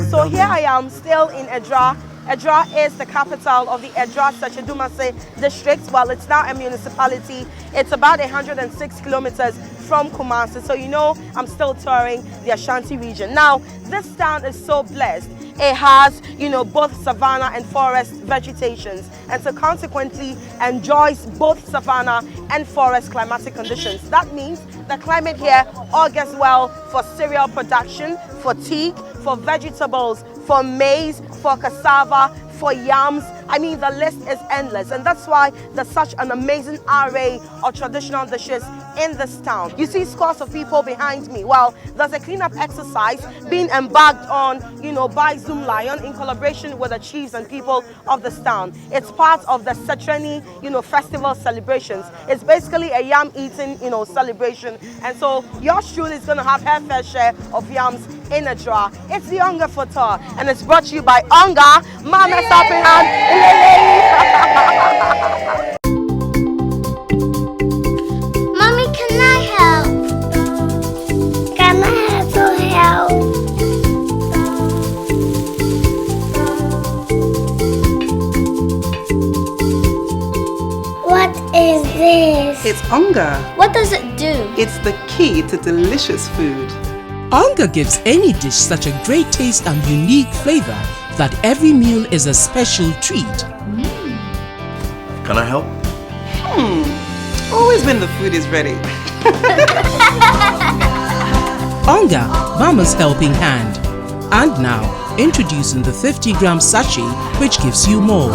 So here I am still in Adra. Adra is the capital of the Adra Sachedumase district. Well, it's now a municipality. It's about 106 kilometers from Kumasi. So you know I'm still touring the Ashanti region. Now, this town is so blessed. It has, you know, both savanna and forest vegetations, and so consequently enjoys both savanna and forest climatic conditions. That means the climate here augurs well for cereal production, for tea, for vegetables, for maize, for cassava, for yams. I mean, the list is endless, and that's why there's such an amazing array of traditional dishes in this town. You see scores of people behind me. Well, there's a cleanup exercise being embarked on, you know, by Zoom Lion in collaboration with the chiefs and people of this town. It's part of the Setreni, you know, festival celebrations. It's basically a yam eating, you know, celebration, and so yours truly is going to have her fair share of yams in Adra. It's the Onga Photo, and it's brought to you by Onga. Mama Sapping Hand. Mommy, can I help? Can I have your help? What is this? It's Onga. What does it do? It's the key to delicious food. Onga gives any dish such a great taste and unique flavor that every meal is a special treat. Can I help? Always when the food is ready. Onga, Mama's helping hand. And now, introducing the 50-gram sachet, which gives you more.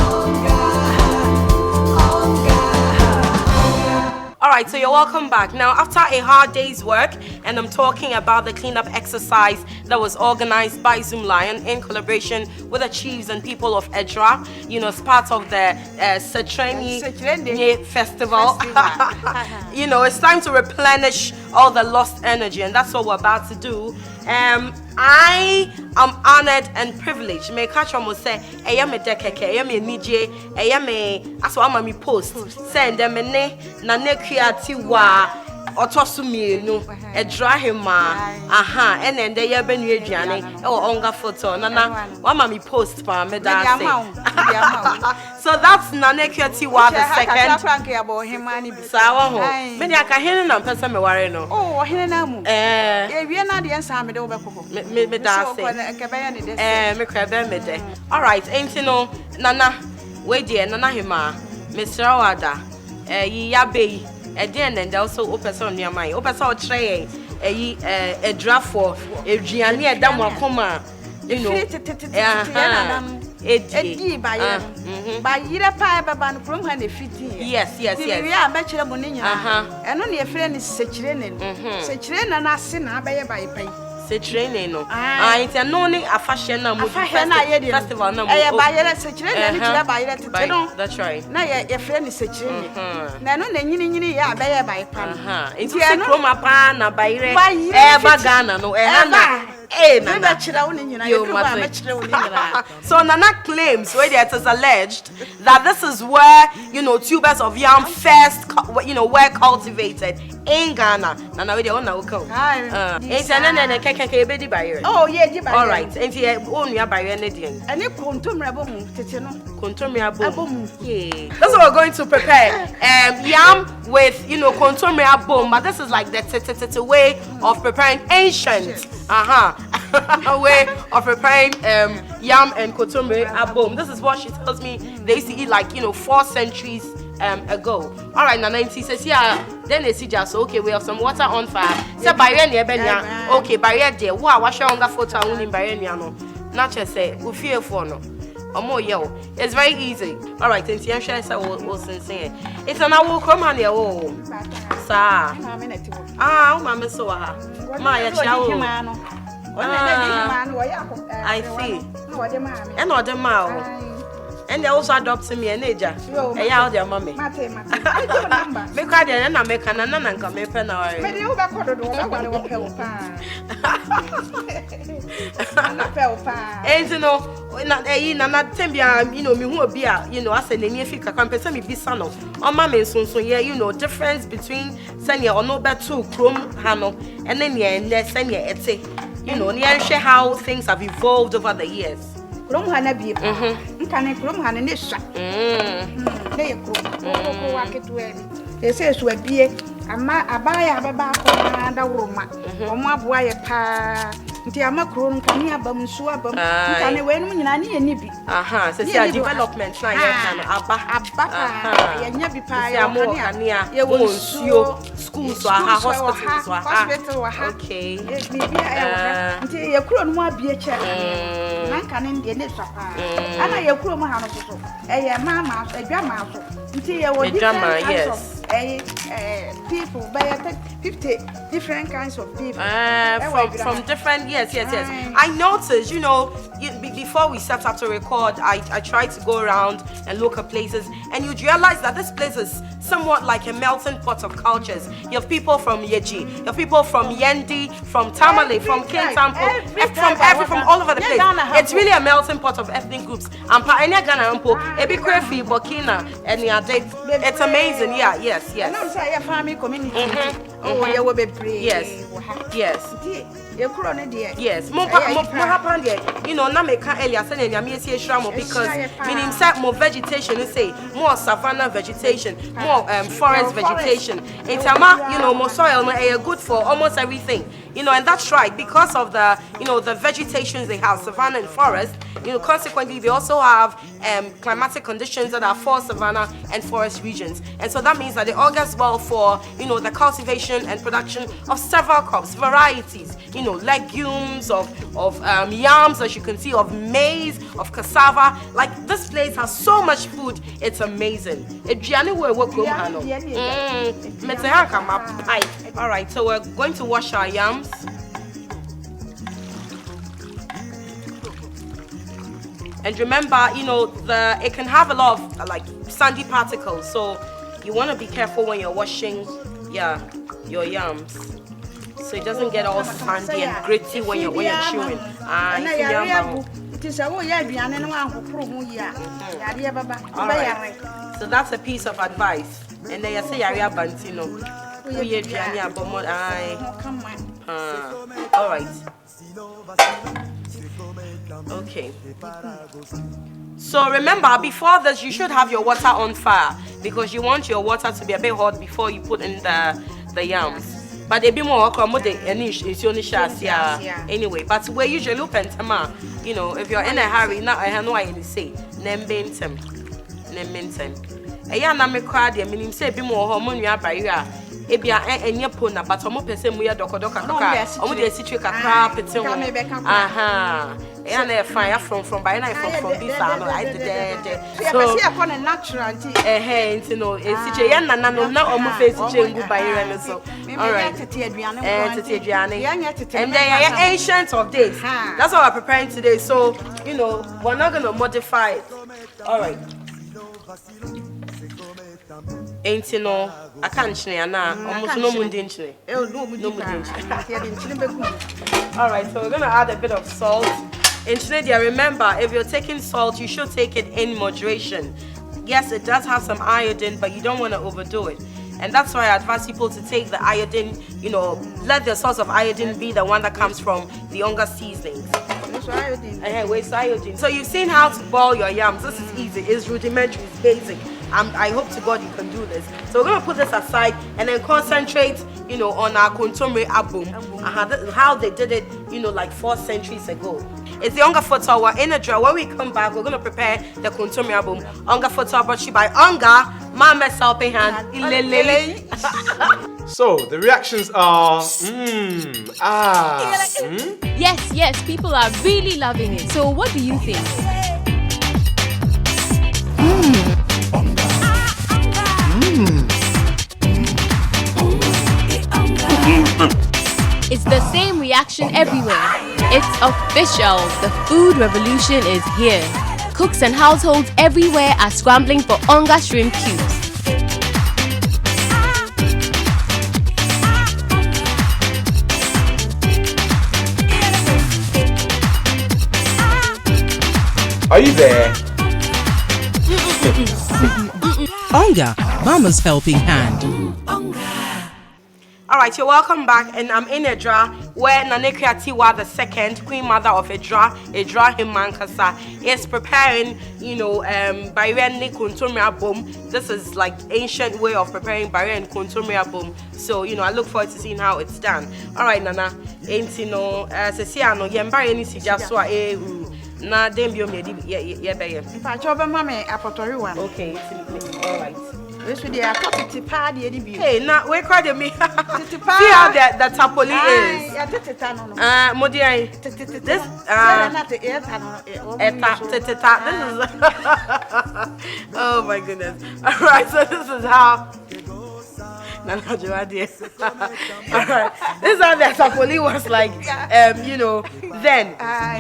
Alright, so you're welcome back. Now, after a hard day's work, and I'm talking about the cleanup exercise that was organized by Zoom Lion in collaboration with the chiefs and people of Adra, you know, as part of the Setreni Festival. You know, it's time to replenish all the lost energy, and that's what we're about to do. I am honored and privileged. Me catch almost say, I am a dekeke, I am a nije, I am a, as what I'm post. Send them a ne, na ne creative Otosumi, no, a dry him, and then they have been Gianni or Onga Photo. Nana, one mammy post for me. So that's Naneka Tiwa the second. Sawa, many I can hear them, person me worry no. Oh, Hinamu. We are not the answer, me over. Me dancing. Me crab me day. All right, ain't you know, Nana, wait dear, Nana Hima, Mr. Awada, Yabe. Again, and also open on your mind. Open so tray a draft for a Gianni a damn coma. You know, by year pie from when they fit. Yes. We are bachelor Monia. And only a friend is Sechrin. Sechrin and I sin by pay. Training no. It's a noni a fashion festival no. I buy a Sechrin and buy it. That's right. Now your friend is Sechrin. Nano, ya by pan. It's a chroma pan, by Bagana, no, So Nana claims, where it is alleged, that this is where, you know, tubers of yam first, you know, were cultivated in Ghana. Nana, we don't know. Oh, yeah, all right. And you own your by Canadian. And you Kontomire Abom. Yeah. That's what we're going to prepare. Yam with, you know, Kontomire Abom, but this is like the way of preparing ancient. A way of preparing Yam and Kontomire Abom. This is what she tells me they used to eat, like, you know, 4 centuries ago. All right, Nana, he says, yeah, then they see just okay, we have some water on fire. So barrier near Benya, okay, barrier there. Wow, wash your Onga photo in barrier no. Not just say, we fear for no. Or more yo. It's very easy. All right, and I'm sure I was sincere. It's an hour come on your own. Sir. Ah, Mamma saw her. My child. I see. And other mouth. And they also adopted me an age. A young dear mommy. Make I then I make an and come up and I. And you know, not Tembia, you know, me who be you know, I said, Nifika compensate me be son of on mammy soon, so yeah, you know, difference between Sanya or no better chrome hano and then yeah, and Sanya ete. You know, share how things have evolved over the years. Hana be can Hana Nisha. They walk it well. They say to a beer, a buy a back and a woman, or more boy a pa. Tiamakron can hear bum swabum, can when you need. Aha, so yeah, development, try a never pie, more near, you won't see schools or hospital. Okay, until your crown won't be a chair. Man can in the next and I your chrome house, a mamma, a grandma, until you were drama, yes. People by 50 different kinds of people from different yes. I noticed, you know, before we set up to record, I tried to go around and look at places, and you'd realize that this place is somewhat like a melting pot of cultures. You have people from Yeji, you have people from Yendi, from Tamale, from Kintampo, from all over the place. It's really a melting pot of ethnic groups. And Ghana, Ebi Krefi, Burkina, and it's amazing. Yeah, yes. And I'm saying a family community. Oh, you will be brave. Yes. Yes, more happened there. You know, na make earlier saying ya me see shramo because meaning say more vegetation, you say more savanna vegetation, more forest vegetation. It's you know, more soil good for almost everything. You know, and that's right because of the the vegetations they have, savanna and forest. You know, consequently they also have climatic conditions that are for savanna and forest regions, and so that means that they augurs well for the cultivation and production of several crops, varieties. You know, legumes of yams, as you can see, of maize, of cassava. Like this place has so much food, it's amazing. All right, so we're going to wash our yams. And remember, it can have a lot of like sandy particles, so you want to be careful when you're washing, your yams, so it doesn't get all sandy and gritty when you're chewing. So that's a piece of advice. And then you say all right. Okay. So remember, before this, you should have your water on fire because you want your water to be a bit hot before you put in the yams. But they be more accommodate anyway. But we usually look at if you're in a hurry, now I know I say nembentem. Eya na me kwa de minim say bi mo ho mo nua barrier ebia enye pona but omo pese mu ya dokodoka kaka omo de asitwe kakra pete ho aha eya na fine from by na from bisa no I did so see upon a natural esitwe ya na omo face chengu barrier no so all right and then ancient of days. That's what we're preparing today, so we're not going to modify it. All right. Ain't I can't share now. Almost no mundinchine. All right, so we're gonna add a bit of salt. In Trinidad, remember, if you're taking salt, you should take it in moderation. Yes, it does have some iodine, but you don't want to overdo it. And that's why I advise people to take the iodine, let the source of iodine be the one that comes from the Onga seasonings. Where's iodine? So you've seen how to boil your yams. This is easy. It's rudimentary. It's basic. I hope to God you can do this. So we're going to put this aside and then concentrate, on our Kontomire Abom. How they did it, like 4 centuries ago. It's the Onga photo. We're in Adra. When we come back, we're going to prepare the Kontomire Abom. Onga photo brought to you by Onga, Mama's helping hand. So the reactions are Yes, people are really loving it. So what do you think? It's the same reaction everywhere. It's official. The food revolution is here. Cooks and households everywhere are scrambling for Onga shrimp cubes. Are you there? Onga, Mama's helping hand. Alright, you're welcome back, and I'm in Adra, where Nanekria Tiwa II, Queen Mother of Adra Himankasa, is preparing, Yam and Kontomire Abom. This is like ancient way of preparing Yam and Kontomire Abom. So, I look forward to seeing how it's done. Alright, Nana, Sesiano, Yambari Nisijaswa, na dembio me ye be ye. If I chop a mammy, a pottery one. Okay, alright. This would be a potty party. Hey, now we call me. See how the tapoli is. Modia, this not the air oh my goodness. Alright, so this is how Nana Joadi. Alright. This is how the tapoli was like then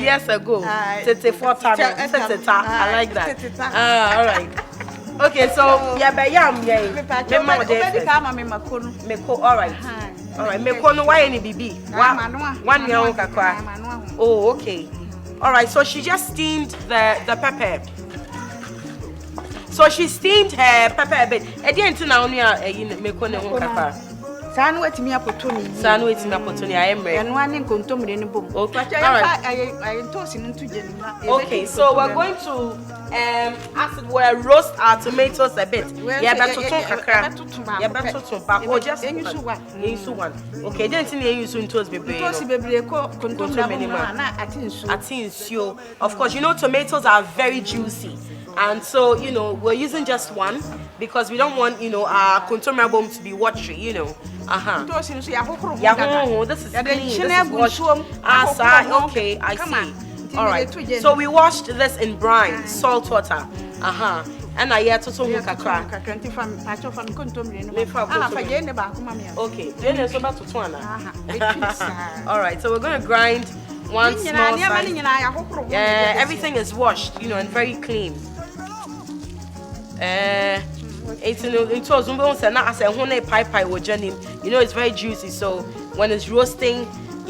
years ago. Tete 4 times. I like that. Alright. Okay, so yam alright. Mekono why any bibi? One year kakwa. Oh, okay. Alright, so she just steamed the pepper. So she steamed her pepper a bit. Edientu na onu mekono kakwa. San wait me opportunity. I am ready. And one in Kontomire Abom. Okay, so we're going to roast our tomatoes a bit. Yeah, better to back or just one. Okay, then you soon toast baby. Of course, tomatoes are very juicy. And so, we're using just one because we don't want, our Kontomire Abom to be watery, This is clean. This is washed. Okay, I see. All right. So we washed this in brine, salt water. And I had to kakra. Okay. All right. So we're going to grind one small size. Yeah, everything is washed, and very clean. It's very juicy, so when it's roasting,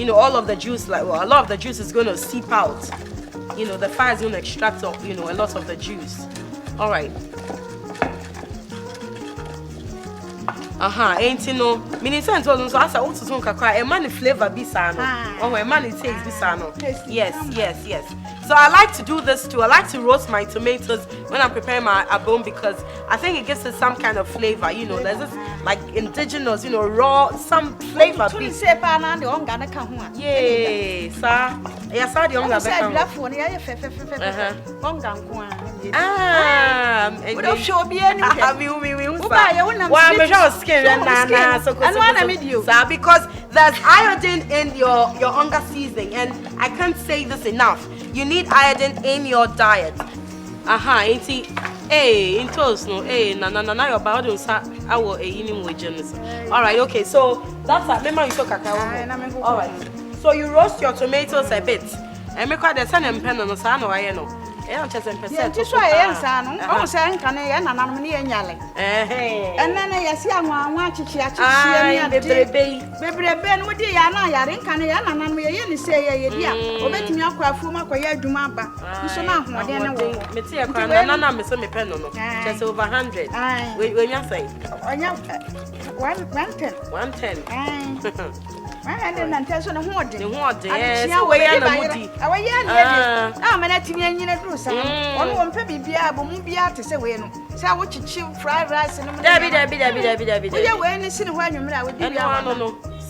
all of the juice, a lot of the juice is going to seep out. The fire is going to extract up, a lot of the juice. All right. Meaning sense so as I want to kakra, a man flavor bisano, or a man taste bisano. Yes. So I like to do this too. I like to roast my tomatoes when I'm preparing my abom because I think it gives it some kind of flavor. There's this like indigenous, raw, some flavor. Yes, sir. Yes, sir. The because there's iodine in your Onga seasoning, and I can't say this enough. You need iodine in your diet. In toast no. Na your body sa awo eyinim wejenis. All right, okay. So that's that. Remember you talk kakao. All right. So you roast your tomatoes a bit. And make the sun and pen no sa no aye no. And then over 100. When you say 110. And tell so no what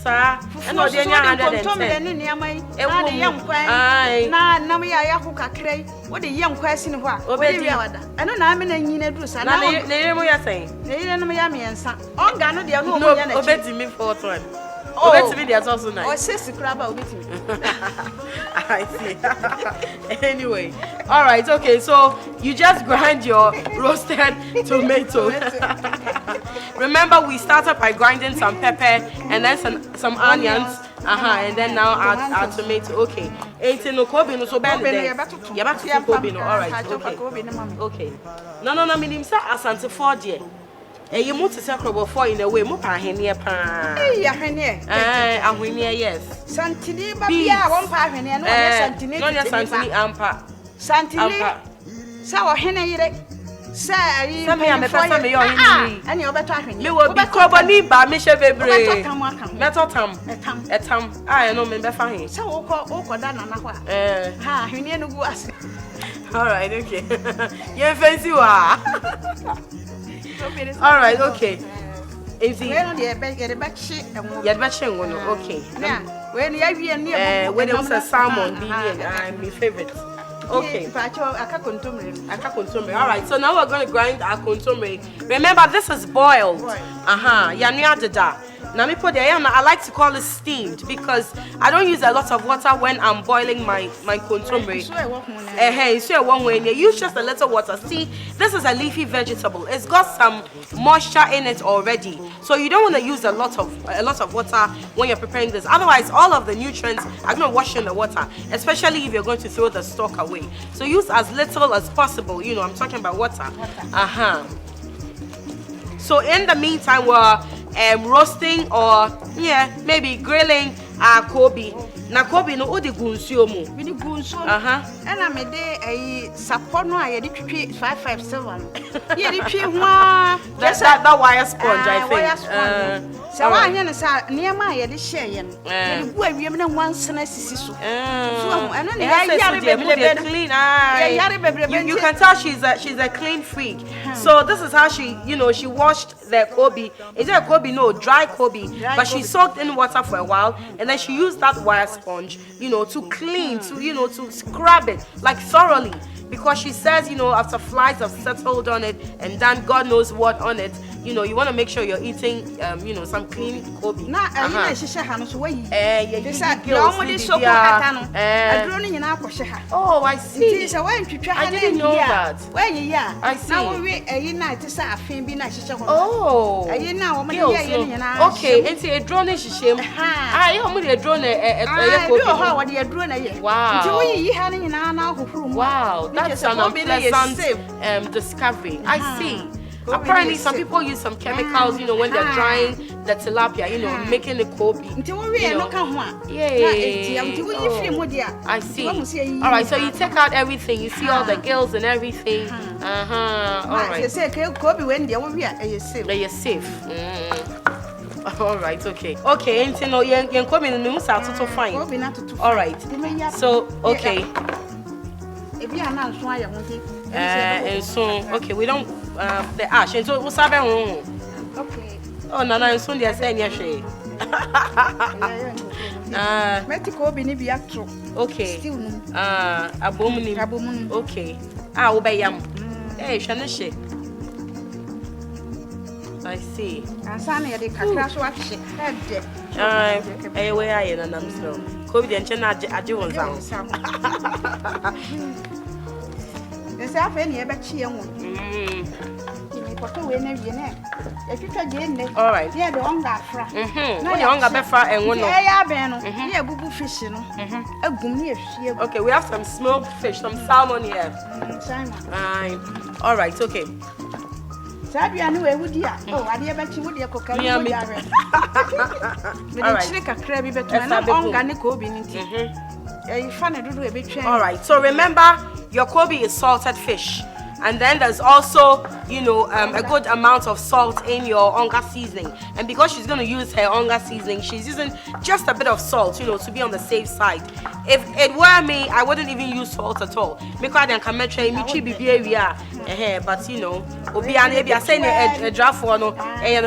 Sir, and no, the 110. ne nneɛma yi E na de wo yam mu. kwan Aye. na nam ya ya ko kakra yi wo de yam kwan si ne ho a wo de Obedi. wi awada ɛno na ame na nyina duru sa Na na ne yere mu ya say. ne yire no ya miɛnsa ɔnga no de no No, mo nya na chi obeti me for one. Obeti me there also o nice. se sikura ba obeti I see. Anyway, all right, okay. So you just grind your roasted tomato. Remember, we started by grinding some pepper and then some onions. And then now our tomato. Okay. 18 no kobe no so bad there. Yeah, kobe no. All right. Okay. No. Minim say asante 4 there. You move to Sacrobo 4 in a way. Mo pa henia pa. ya hwene Ahwenia yes. santini ba bia won pa hwene no ya santini No ya santini ampa. santini sa wo hwene yire sa ayi Sa me ya me pesa me yo hwene. ani obeto ahwene Me will be croboni ba me she bebre. Obeto aka ho. Meto tam. Etam. Ah, no me be fa hin. sa wo ko da na ho a ha hwene no gu ase All right, okay. You fancy wa. All right, okay. Is we it? no de be gere be chi enwo You'd better no. Okay. na we no ya wie ne When there was a salmon, I'm my favorite. Okay. pa cho aka kontomre Aka kontomire. All right. So now we're going to grind our kontomire. Remember, this is boiled. Yanua dada. Now me put there. I like to call it steamed because I don't use a lot of water when I'm boiling my kontomire. so e wo hu na So one way you use just a little water. See, this is a leafy vegetable. It's got some moisture in it already. So you don't want to use a lot of water when you're preparing this. Otherwise, all of the nutrients are going to wash in the water, especially if you're going to throw the stock away. So use as little as possible. You know, I'm talking about water. So in the meantime, we're roasting or maybe grilling our Kobe. Na Kobe no odi gunsuo mu. we di gunso ena me de ayi sapo no a ye di twitwi 557 ye di twi ho a That wire sponge, I think. wire sponge. So wa anya ne sa niema a ye di hye ye no ye di gu awiem na wansena sisi so so ena ne ya yare bebrebe clean. yare bebrebe You can tell she's a clean freak. So this is how she washed the Kobe. Is it a Kobe? No, dry Kobe. But she soaked in water for a while and then she used that wire sponge, to clean, to scrub it like thoroughly. Because she says, after flies have settled on it and done God knows what on it, you want to make sure you're eating, some clean Kobe. na ayi na hye ha no so wayi Yeah, de sa na omo di sopo ata no aduro no nyina akɔhye ha Oh, I see. so wa ntwitwa ha I didn't know that. wayi ya I see. na wo we ayi na te sa afen bi na hye ho Oh. ayi na wo mo Girls, de ayi no. nyina Okay, and see a drone is shame. You want me a drone a bi ho a wo de aduro na ye Wow. nti wo yi ha no nyina na ahohoro mu Wow, that's an unpleasant discovery. I see. Apparently, some people use some chemicals, when they're drying the tilapia, making the Kobe. nti wo we no ka ho a Yeah. na enti nti wo yi free mu dia I see. All right, so you take out everything. You see all the gills and everything. All right. say ko bi when dia wo we a safe You're safe. All right, okay. Okay, and you're coming in the news to fine. ko bi na tutu All right. So, okay. ebi ana nso aye ho nti And so, okay, we don't, the ash. And so, what's happening? okay Oh, Nana, and soon they're saying, yes, meti ko bi ni bi atro okay. still no Abom. Abom. Okay. Obey Yam. Hey, Shanashi. I see. Asana ye de kakra so ahye head Hey, where are you? And I'm slow. COVID and China, I do one sound. They say afa ni e be chi enwo ni poto we na wie na e twitwa je nne All right. ye de onga afra No, the Onga befa and one. e ya ben no ye bubu fish no agum ni ehwie Okay, we have some smoked fish, some salmon here. Simon All right, okay. Sabia no we wudi a ade e be chi wudi e kokari wudi are me de chire kakra bi beto na onga ne ko bi ni ti e fa ne dodo e be twen. All right, so remember your Kobe is salted fish. And then there's also, a good amount of salt in your Onga seasoning. And because she's going to use her Onga seasoning, she's using just a bit of salt, to be on the safe side. If it were me, I wouldn't even use salt at all. But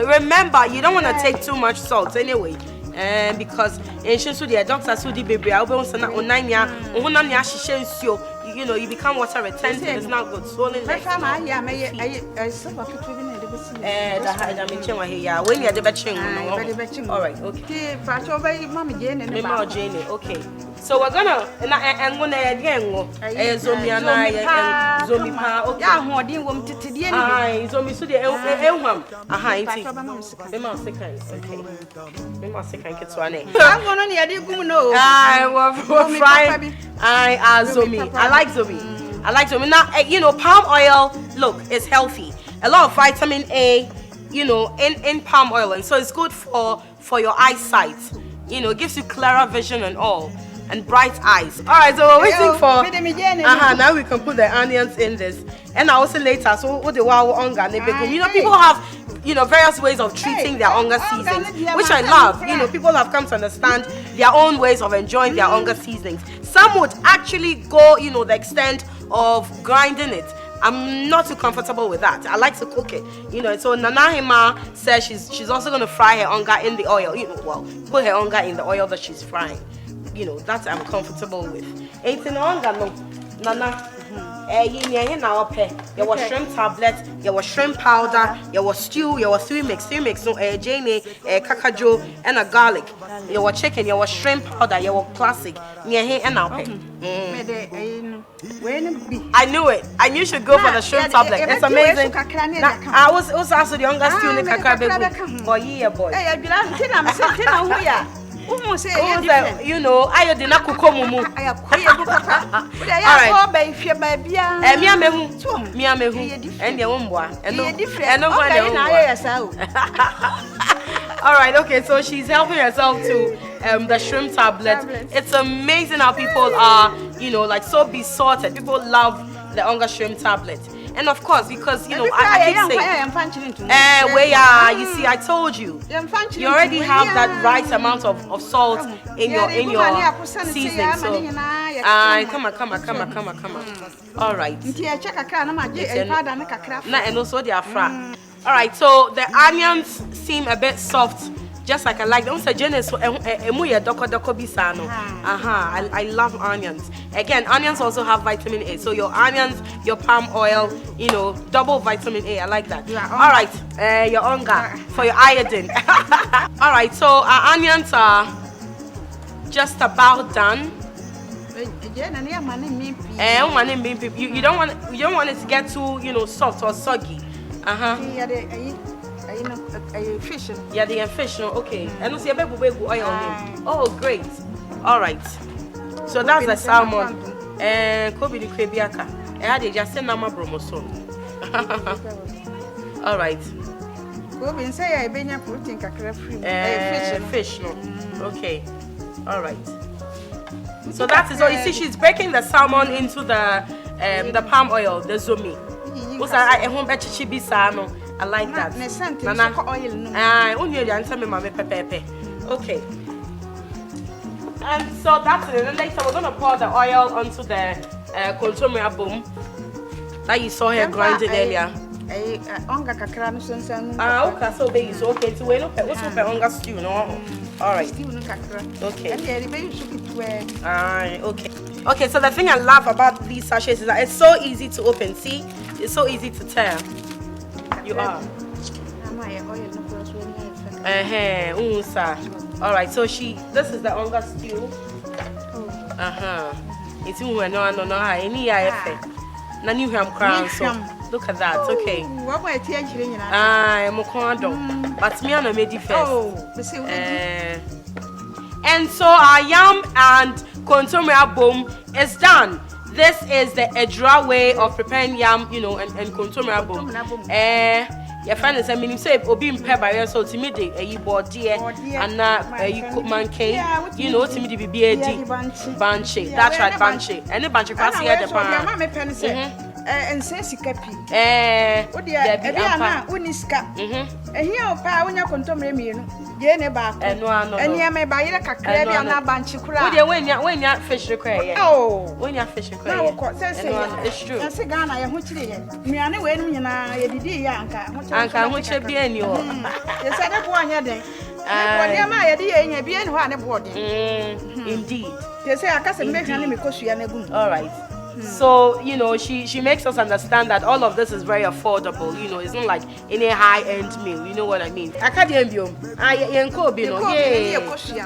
remember, you don't want to take too much salt anyway. because in so the doctors who the baby I will say na onanya ohunam ne ahihye nsuo you know you become water retentive. It's not good. Swollen legs. I super fit even in the the high dimension here. When you're the batching. All right, okay. Mommy Jane and Mama Jane. Okay. So we're gonna and when again zombie and I zombie pa. Okay. Yeah, who didn't want to the end. Aye, zombie so the elham. Aha, Mema second. Okay. Mema second kids one. I'm going to the no. I was frying. I zombie. I like zombie. I like zombie. Now you know palm oil. Look, it's healthy. A lot of vitamin A, you know, in palm oil, and so it's good for your eyesight. You know, it gives you clearer vision and all, and bright eyes. All right, so we're waiting for. Now we can put the onions in this, and also later. So what the wow onga you know, people have various ways of treating their onga seasonings, which I love. You know, people have come to understand their own ways of enjoying their onga seasonings. Some would actually go, you know, the extent of grinding it. I'm not too comfortable with that. I like to cook it, you know. So Nanahima says she's also going to fry her onga in the oil, you know. Well, put her onga in the oil that she's frying, you know. That I'm comfortable with. Ain't in onga no, Nana. You was shrimp tablet, you was shrimp powder, you was stew, you was three mix, no Jane, kakajo, and a garlic. You was chicken, you was shrimp powder, you was classic. And I knew it. I knew you should go for the shrimp tablet. It's amazing. I was also asked the younger stew in the kakabe. Boy, yeah, boy. You know, I did not cook mumu. All right, okay, so she's helping herself to the shrimp tablet. It's amazing how people are, you know, like so besotted. People love the Onga shrimp tablet. And of course, because, you know, I keep saying, you see, I told you, you already have that right amount of salt in your seasoning. So, come on. All right. And also the afra. All right, so the onions seem a bit soft. Just like I like them. I love onions. Again, onions also have vitamin A. So your onions, your palm oil, you know, double vitamin A. I like that. All right, your onga for your iodine. All right, so our onions are just about done. You don't want it to get too, you know, soft or soggy. Fish. Yeah, the fish. Okay. And see a baby oil. Oh, great. All right. So that's the salmon. And Kobe the Krebiaka. I had just send nama bromoso. All right. Kobe say I been putting fish. No. Okay. All right. So that is all. You see, she's breaking the salmon into the palm oil, the zomi. I like that. Okay. And so that's it. And later we're going to pour the oil onto the Kontomire Abom that you saw her grinding earlier. Onga kakra no sonsan. Okay, so baby, so okay. So we look at what's the onga stew, no? All right. Stew no kakra. Okay. And the baby should be okay. Okay, so the thing I love about these sachets is that it's so easy to open. See? It's so easy to tear. You are. All right, so this is the onga stew. It's no any Nani crown. So look at that. Okay. But me and made first. And so our yam and Kontomire Abom is done. This is the Adra way of preparing yam, you know, and Kontomire Abom. Your friend is a meaning say obi mpe barrier so to me the body and you cook monkey, you know, to me the BBAD banche. That's right, banche. And the banche pass here the pan. And says kapi. What the Adra uniska. Here pa when you Kontomire me Jene ba. And ya me buy a kakrebi and a banche kura. When you fish require. Oh, when you fish require. It's true. I say Ghana, I want you. Me and when you did yanka. Anka, which be any. Yes, I don't want you. Indeed. They say I can't make any because you are good. All right. So, you know, she makes us understand that all of this is very affordable. You know, it's not like any high-end meal. You know what I mean?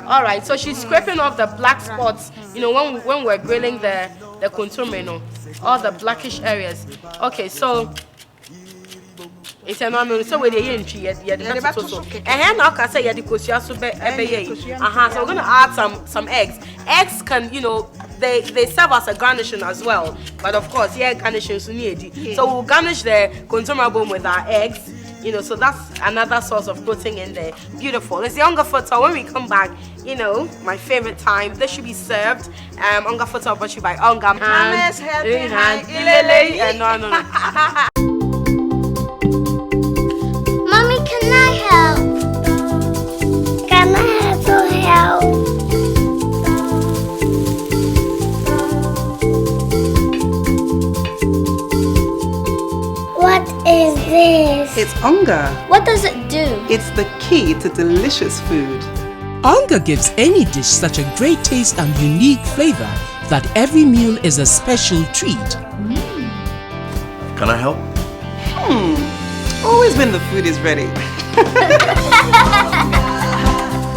All right. So she's scraping off the black spots. You know, when we're grilling the kontomire, all the blackish areas. Okay, so. It's a normal. So we're the so we're gonna add some eggs. Eggs can, you know, they serve as a garnishing as well. But of course, yeah, garnishing so we'll garnish the kontomire abom with our eggs. You know, so that's another source of protein in there. Beautiful. It's the Onga photo. When we come back, you know, my favorite time. This should be served. Onga photo brought you by Onga. No. Mommy, can I help? Can I have to help? What is this? It's Onga. What does it do? It's the key to delicious food. Onga gives any dish such a great taste and unique flavor that every meal is a special treat. Can I help? Always when the food is ready.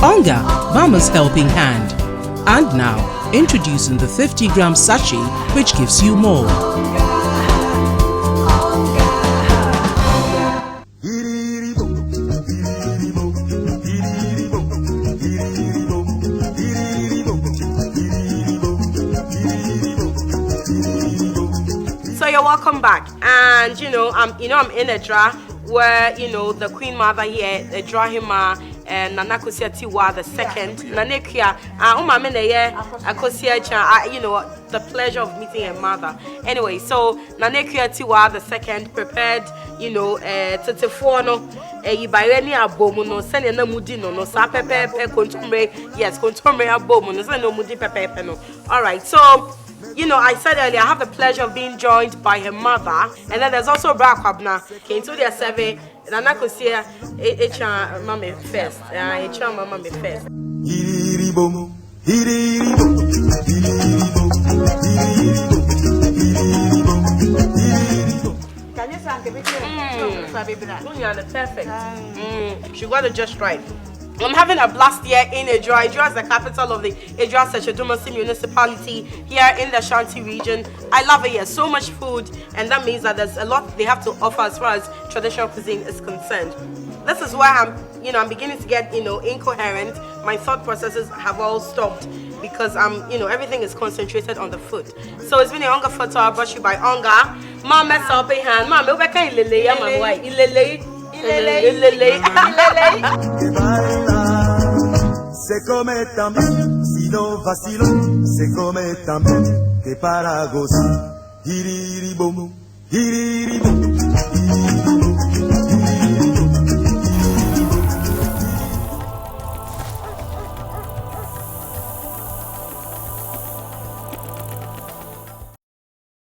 Onga, Mama's helping hand. And now, introducing the 50-gram sachet, which gives you more. So you're welcome back, and you know I'm in Adra, where you know the Queen Mother here, Adra Hima and Nana Kosia Tiwa the second. Nanekia, you know the pleasure of meeting her mother. Anyway, so Nanekia Tiwa the second prepared, you know, Tetefono, Ibayeni Abom, no send no mudino, no sa pepe kontomire, yes, kontomire abom, no send no mudi pepe no. All right, so. You know, I said earlier, I have the pleasure of being joined by her mother, and then there's also Brakwabna. Came to their survey, and I'm not going to see mommy first. Mommy first. Can you sing a bit? Perfect. She got it just right. I'm having a blast here in Adra. Adra is the capital of the Adra Sechedumasi municipality here in the Ashanti region. I love it here. So much food, and that means that there's a lot they have to offer as far as traditional cuisine is concerned. This is where I'm beginning to get, incoherent. My thought processes have all stopped because everything is concentrated on the food. So it's been a Onga photo brought to you by Onga. Mama helping hand. Mama, we can Se come también, si no vacilo, se come también, que para gozar, giriri bom, giriri bom.